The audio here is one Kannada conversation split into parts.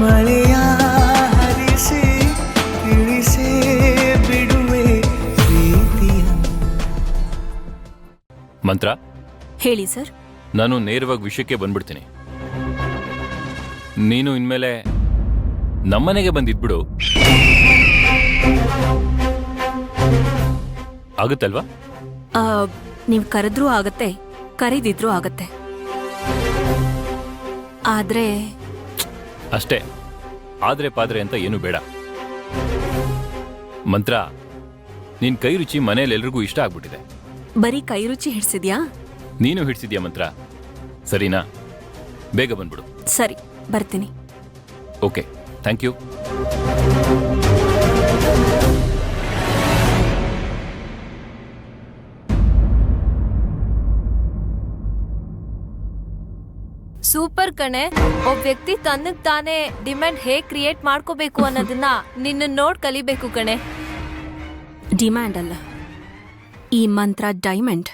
ಮಳೆಯ ಹರಿಸಿ ತಿಳಿಸೇ ಬಿಡುವೆ ಪ್ರೀತಿಯ. ಮಂತ್ರ, ಹೇಳಿ ಸರ್. ನಾನು ನೇರವಾಗಿ ವಿಷಯಕ್ಕೆ ಬಂದ್ಬಿಡ್ತೀನಿ. ನೀನು ಇನ್ಮೇಲೆ ನಮ್ಮನೆಗೆ ಬಂದಿದ್ಬಿಡು, ಆಗುತ್ತಲ್ವಾ? ನೀವು ಕರೆದ್ರೂ ಆಗತ್ತೆ, ಕರೀದಿದ್ರೂ ಆಗತ್ತೆ. ಆದ್ರೆ ಅಷ್ಟೇ, ಆದ್ರೆ ಪಾದ್ರೆ ಅಂತ ಏನು ಬೇಡ. ಮಂತ್ರ, ನಿನ್ ಕೈ ರುಚಿ ಮನೇಲೆಲ್ರಿಗೂ ಇಷ್ಟ ಆಗ್ಬಿಟ್ಟಿದೆ. ಬರೀ ಕೈ ರುಚಿ ಹಿಡ್ಸಿದ್ಯಾ? ನೀನು ಹಿಡ್ಸಿದ್ಯಾ ಮಂತ್ರ, ಸರಿನಾ? ಬೇಗ ಬಂದ್ಬಿಡು. ಸರಿ, ಬರ್ತೀನಿ. Okay, thank you. ಸೂಪರ್ ಕಣೆ. ಒಬ್ಬ ವ್ಯಕ್ತಿ ತನ್ನಗ್ ತಾನೇ ಡಿಮ್ಯಾಂಡ್ ಹೇಗ್ ಕ್ರಿಯೇಟ್ ಮಾಡ್ಕೋಬೇಕು ಅನ್ನೋದನ್ನ ನಿನ್ನ ನೋಡ್ ಕಲಿಬೇಕು ಕಣೆ. ಡಿಮ್ಯಾಂಡ್ ಅಲ್ಲ, ಈ ಮಂತ್ರ ಡೈಮಂಡ್.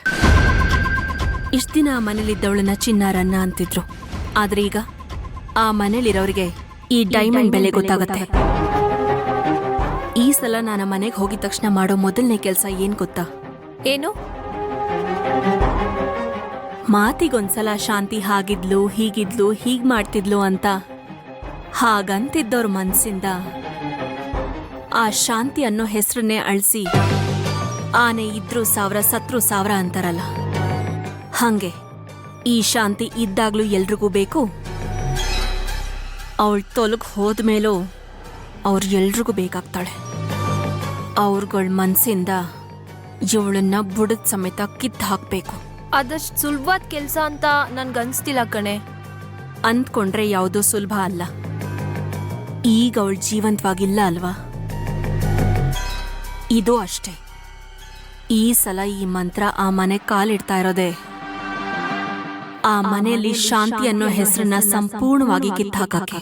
ಇಷ್ಟ ದಿನ ಆ ಮನೇಲಿದ್ದವಳನ್ನ ಚಿನ್ನಾರನ್ನ ಅಂತಿದ್ರು, ಆದ್ರೆ ಈಗ ಆ ಮನೇಲಿರೋರಿಗೆ ಈ ಡೈಮಂಡ್ ಬೆಲೆ ಗೊತ್ತಾಗತ್ತೆ. ಈ ಸಲ ನಾನು ಮನೆಗೆ ಹೋಗಿದ ತಕ್ಷಣ ಮಾಡೋ ಮೊದಲನೇ ಕೆಲಸ ಏನ್ ಗೊತ್ತಾ? ಏನು? ಮಾತಿಗೊಂದ್ಸಲ ಶಾಂತಿ ಹಾಗಿದ್ಲು, ಹೀಗಿದ್ಲು, ಹೀಗ್ ಮಾಡ್ತಿದ್ಲು ಅಂತ ಹಾಗಂತಿದ್ದವ್ರ ಮನ್ಸಿಂದ ಆ ಶಾಂತಿ ಅನ್ನೋ ಹೆಸರನ್ನೇ ಅಳಿಸಿ, ಆನೆ ಇದ್ರೂ 1000 ಸತ್ರು 1000 ಅಂತಾರಲ್ಲ, ಹಂಗೆ ಈ ಶಾಂತಿ ಇದ್ದಾಗ್ಲೂ ಎಲ್ರಿಗೂ ಬೇಕು, ಅವಳ ತೊಲಗ್ ಹೋದ್ಮೇಲೂ ಅವ್ರು ಎಲ್ರಿಗೂ ಬೇಕಾಗ್ತಾಳೆ. ಅವ್ರಗಳ ಮನ್ಸಿಂದ ಇವಳನ್ನ ಬುಡದ ಸಮೇತ ಕಿತ್ತು ಹಾಕ್ಬೇಕು. ಅದಷ್ಟು ಸುಲಭವಾದ ಕೆಲ್ಸ ಅಂತ ನನ್ಗನ್ಸ್ತಿಲ್ಲ ಕಣೆ. ಅಂದ್ಕೊಂಡ್ರೆ ಯಾವುದೋ ಸುಲಭ ಅಲ್ಲ. ಈಗ ಅವಳು ಜೀವಂತವಾಗಿಲ್ಲ ಅಲ್ವಾ? ಇದು ಅಷ್ಟೇ. ಈ ಸಲ ಈ ಮಂತ್ರ ಆ ಮನೆ ಕಾಲಿಡ್ತಾ ಇರೋದೆ ಆ ಮನೆಯಲ್ಲಿ ಶಾಂತಿ ಅನ್ನೋ ಹೆಸರನ್ನ ಸಂಪೂರ್ಣವಾಗಿ ಕಿತ್ತಾಕಕ್ಕೆ.